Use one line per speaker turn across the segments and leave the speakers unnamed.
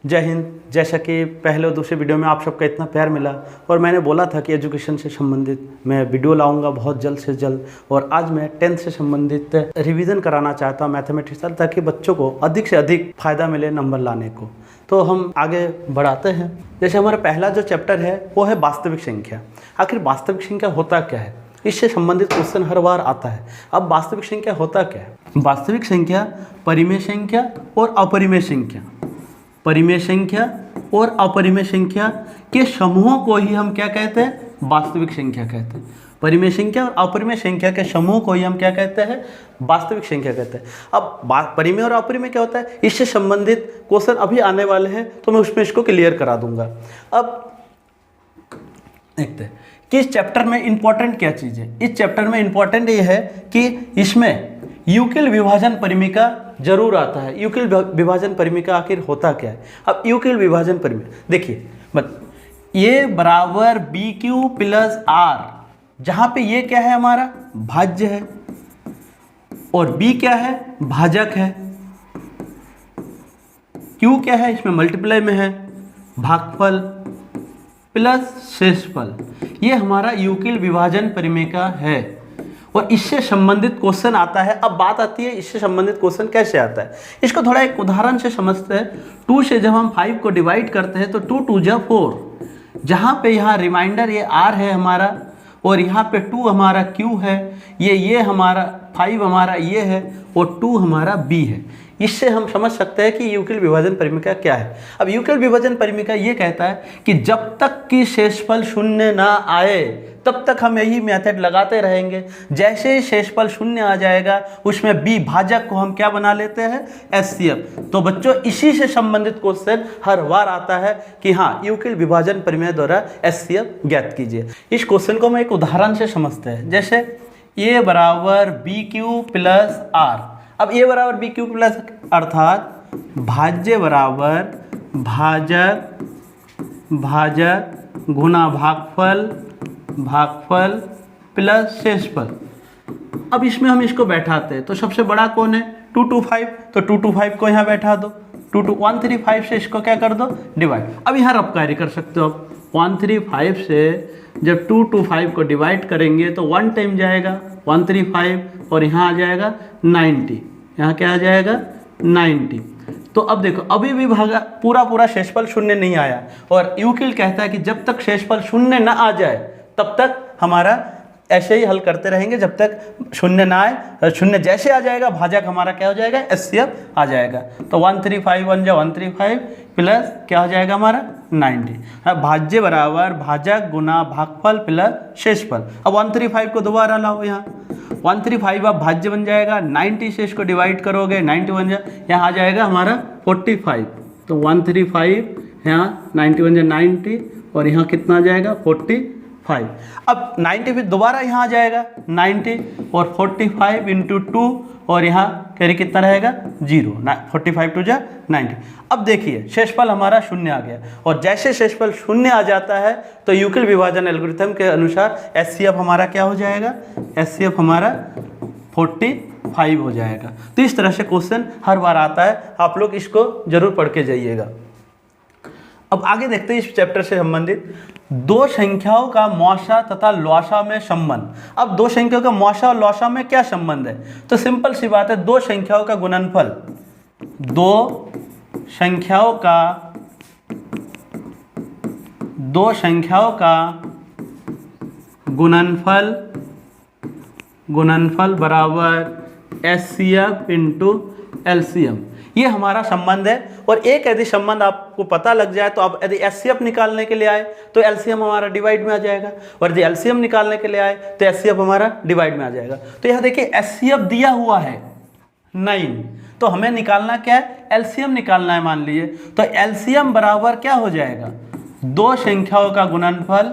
जय हिंद। जैसा कि पहले और दूसरे वीडियो में आप सबका इतना प्यार मिला और मैंने बोला था कि एजुकेशन से संबंधित मैं वीडियो लाऊंगा बहुत जल्द से जल्द, और आज मैं 10th से संबंधित रिवीजन कराना चाहता हूं मैथमेटिक्स, ताकि बच्चों को अधिक से अधिक फ़ायदा मिले नंबर लाने को। तो हम आगे बढ़ाते हैं। जैसे हमारा पहला जो चैप्टर है वो है वास्तविक संख्या। आखिर वास्तविक संख्या होता क्या है, इससे संबंधित क्वेश्चन हर बार आता है। अब वास्तविक संख्या होता क्या है? वास्तविक संख्या परिमेय संख्या और अपरिमेय संख्या, परिमेय संख्या और अपरिमेय संख्या के समूहों को ही हम क्या कहते हैं? वास्तविक संख्या कहते हैं। परिमेय संख्या और अपरिमेय संख्या के समूह को ही हम क्या कहते हैं? वास्तविक संख्या कहते हैं। अब परिमेय और अपरिमेय क्या होता है, इससे संबंधित क्वेश्चन अभी आने वाले हैं, तो मैं उसमें इसको क्लियर करा दूंगा। अब देखते हैं कि इस चैप्टर में इंपॉर्टेंट क्या चीज़ है। इस चैप्टर में इंपॉर्टेंट ये है कि इसमें यूक्लिड विभाजन परिमेय जरूर आता है। यूक्लिड विभाजन परिमेय आखिर होता क्या है? अब यूक्लिड विभाजन परिमेय देखिए, ए बराबर बी क्यू प्लस आर, जहाँ पे ये क्या है हमारा भाज्य है और बी क्या है भाजक है, क्यू क्या है इसमें मल्टीप्लाई में है, भागफल प्लस शेषफल, ये हमारा यूक्लिड विभाजन परिमेय है और इससे संबंधित क्वेश्चन आता है। अब बात आती है इससे संबंधित क्वेश्चन कैसे आता है, इसको थोड़ा एक उदाहरण से समझते हैं। 2 से जब हम 5 को डिवाइड करते हैं तो 2 2 जा 4, जहाँ पे यहाँ रिमाइंडर ये r है हमारा और यहाँ पे 2 हमारा q है, ये हमारा 5 हमारा ये है और 2 हमारा b है। इससे हम समझ सकते हैं कि यूक्लिड विभाजन परिमेय क्या है। अब यूक्लिड विभाजन परिमेय ये कहता है कि जब तक कि शेषफल शून्य ना आए तब तक हम यही मेथड लगाते रहेंगे। जैसे ही शेषफल शून्य आ जाएगा उसमें b भाजक को हम क्या बना लेते हैं? HCF। तो बच्चों इसी से संबंधित क्वेश्चन हर बार आता है कि हाँ यूक्लिड विभाजन परिमेय द्वारा HCF ज्ञात कीजिए। इस क्वेश्चन को मैं एक उदाहरण से समझते हैं। जैसे a बराबर बी क्यू प्लस आर। अब a बराबर बी क्यू प्लस अर्थात भाज्य बराबर भाजक गुना भागफल प्लस शेषफल। अब इसमें हम इसको बैठाते हैं तो सबसे बड़ा कौन है? 2 2 5, तो 2 2 5 को यहाँ बैठा दो, 2 2 1 3 5 से इसको क्या कर दो? डिवाइड। अब यहाँ रफ कार्य कर सकते हो आप। 1 3 5 से जब 2 2 5 को डिवाइड करेंगे तो 1 टाइम जाएगा 1 3 5 और यहाँ आ जाएगा 90। यहाँ क्या आ जाएगा? 90। तो अब देखो अभी भी भागा पूरा शेषफल शून्य नहीं आया और यूक्लिड कहता है कि जब तक शेषफल शून्य ना आ जाए तब तक हमारा ऐसे ही हल करते रहेंगे जब तक शून्य ना आए। शून्य जैसे आ जाएगा भाजक हमारा क्या हो जाएगा? HCF आ जाएगा। तो 1 3 5 1 जा 1 3 5 प्लस क्या हो जाएगा हमारा? 90। भाज्य बराबर भाजक गुना भागफल प्लस शेषफल। अब 1 3 5 को दोबारा लाओ, यहाँ 1 3 5 अब भाज्य बन जाएगा, 90 से इसको डिवाइड करोगे 90 बन जाए, यहाँ आ जाएगा हमारा 45। तो 1 3 5 यहाँ 90 बन जाए 90 और यहाँ कितना आ जाएगा? 45। अब 90 फिर दोबारा यहाँ आ जाएगा 90 और 45 इंटू 2 और यहाँ कह रही कितना रहेगा? 0। 45 टू जा 90। अब देखिए शेषफल हमारा शून्य आ गया और जैसे शेषफल शून्य आ जाता है तो यूक्लिड विभाजन एल्गोरिथम के अनुसार HCF हमारा क्या हो जाएगा? HCF हमारा 45 हो जाएगा। तो इस तरह से क्वेश्चन हर बार आता है, आप लोग इसको जरूर पढ़ के जाइएगा। अब आगे देखते हैं इस चैप्टर से संबंधित दो संख्याओं का मौसा तथा लौसा में संबंध। अब दो संख्याओं का मौसा और लौसा में क्या संबंध है? तो सिंपल सी बात है, दो संख्याओं का गुणनफल, दो संख्याओं का गुणनफल बराबर HCF इंटू LCM, ये हमारा संबंध है। और एक यदि संबंध आपको पता लग जाए तो आप यदि HCF निकालने के लिए आए तो LCM हमारा डिवाइड में आ जाएगा, और यदि LCM निकालने के लिए आए तो HCF हमारा डिवाइड में आ जाएगा। तो यहाँ देखिए HCF दिया हुआ है 9, तो हमें निकालना क्या है? LCM निकालना है मान लीजिए। तो LCM बराबर क्या हो जाएगा? दो संख्याओं का गुणनफल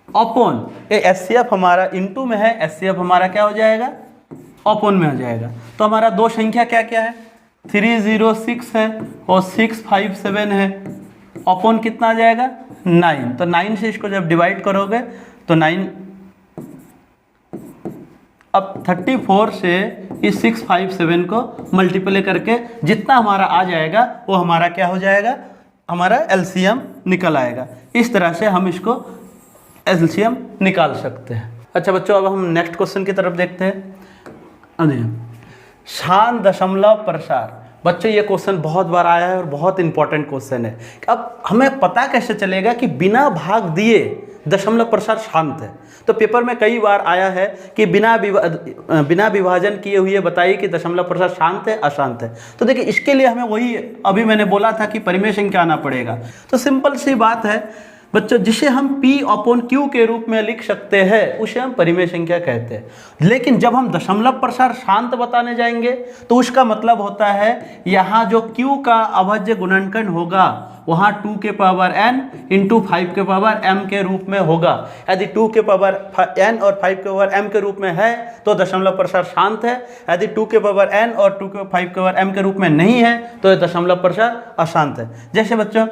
अपॉन HCF हमारा इनटू में है, HCF हमारा क्या हो जाएगा? अपॉन में हो जाएगा। तो हमारा दो संख्या क्या क्या है? 306 है और 657 है। अपॉन कितना आ जाएगा? 9। तो 9 से इसको जब डिवाइड करोगे तो 9 अब 34 से इस 657 को मल्टीप्लाई करके जितना हमारा आ जाएगा वो हमारा क्या हो जाएगा, हमारा एलसीएम निकल आएगा। इस तरह से हम इसको एलसीएम निकाल सकते हैं। अच्छा बच्चों, अब हम नेक्स्ट क्वेश्चन की तरफ देखते हैं। शांत दशमलव प्रसार। बच्चों ये क्वेश्चन बहुत बार आया है और बहुत इंपॉर्टेंट क्वेश्चन है। अब हमें पता कैसे चलेगा कि बिना भाग दिए दशमलव प्रसार शांत है? तो पेपर में कई बार आया है कि बिना विभाजन किए हुए बताइए कि दशमलव प्रसार शांत है अशांत है। तो देखिए इसके लिए हमें वही अभी मैंने बोला था कि परिमेय संख्या आना पड़ेगा। तो सिंपल सी बात है बच्चों, जिसे हम P/Q के रूप में लिख सकते हैं उसे हम परिमेय संख्या कहते हैं। लेकिन जब हम दशमलव प्रसार शांत बताने जाएंगे तो उसका मतलब होता है यहाँ जो Q का अभाज्य गुणनखंड होगा वहाँ 2 के पावर n इंटू 5 के पावर m के रूप में होगा। यदि 2 के पावर n और 5 के पावर m के रूप में है तो दशमलव प्रसार शांत है। यदि 2 के पावर n और 2 के 5 के पावर m के रूप में नहीं है तो दशमलव प्रसार अशांत है। जैसे बच्चों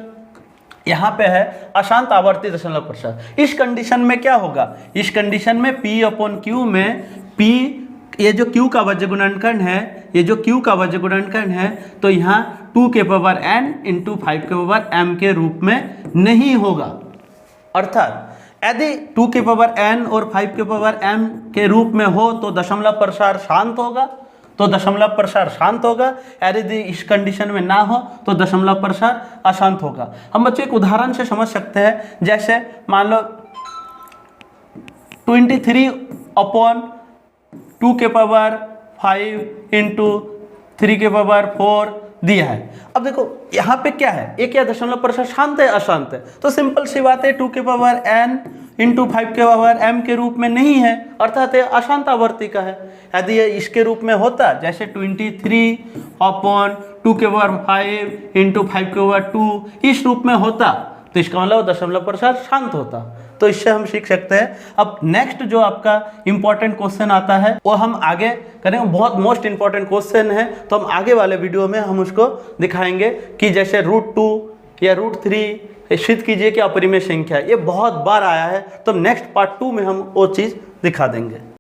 यहाँ पे है अशांत आवर्ती दशमलव प्रसार। इस कंडीशन में क्या होगा, इस कंडीशन में P/Q में P, ये जो Q का अभाज्य गुणनखंड है, ये जो Q का अभाज्य गुणनखंड है तो यहाँ 2 के पावर n इंटू 5 के पावर m के रूप में नहीं होगा। अर्थात यदि 2 के पावर n और 5 के पावर m के रूप में हो तो दशमलव प्रसार शांत होगा, तो दशमलव प्रसार शांत होगा। यदि इस कंडीशन में ना हो तो दशमलव प्रसार अशांत होगा। हम बच्चों एक उदाहरण से समझ सकते हैं। जैसे मान लो 23/2 के पावर 5 इंटू 3 के पावर 4 दिया है। अब देखो यहाँ पे क्या है, एक या दशमलव प्रसार शांत है अशांत है? तो सिंपल सी बात है 2 के पावर n इंटू 5 के पावर m के रूप में नहीं है, अर्थात ये अशांत आवर्ती का है। यदि ये इसके रूप में होता जैसे 23/2 के पावर 5 इंटू 5 के पावर 2 इस रूप में होता तो इसका मतलब दशमलव प्रसार शांत होता। तो इससे हम सीख सकते हैं। अब नेक्स्ट जो आपका इंपॉर्टेंट क्वेश्चन आता है वो हम आगे करेंगे, बहुत मोस्ट इंपॉर्टेंट क्वेश्चन है। तो हम आगे वाले वीडियो में हम उसको दिखाएंगे कि जैसे √2 या √3 सिद्ध कीजिए कि अपरिमेय संख्या, ये बहुत बार आया है। तो नेक्स्ट पार्ट 2 में हम वो चीज़ दिखा देंगे।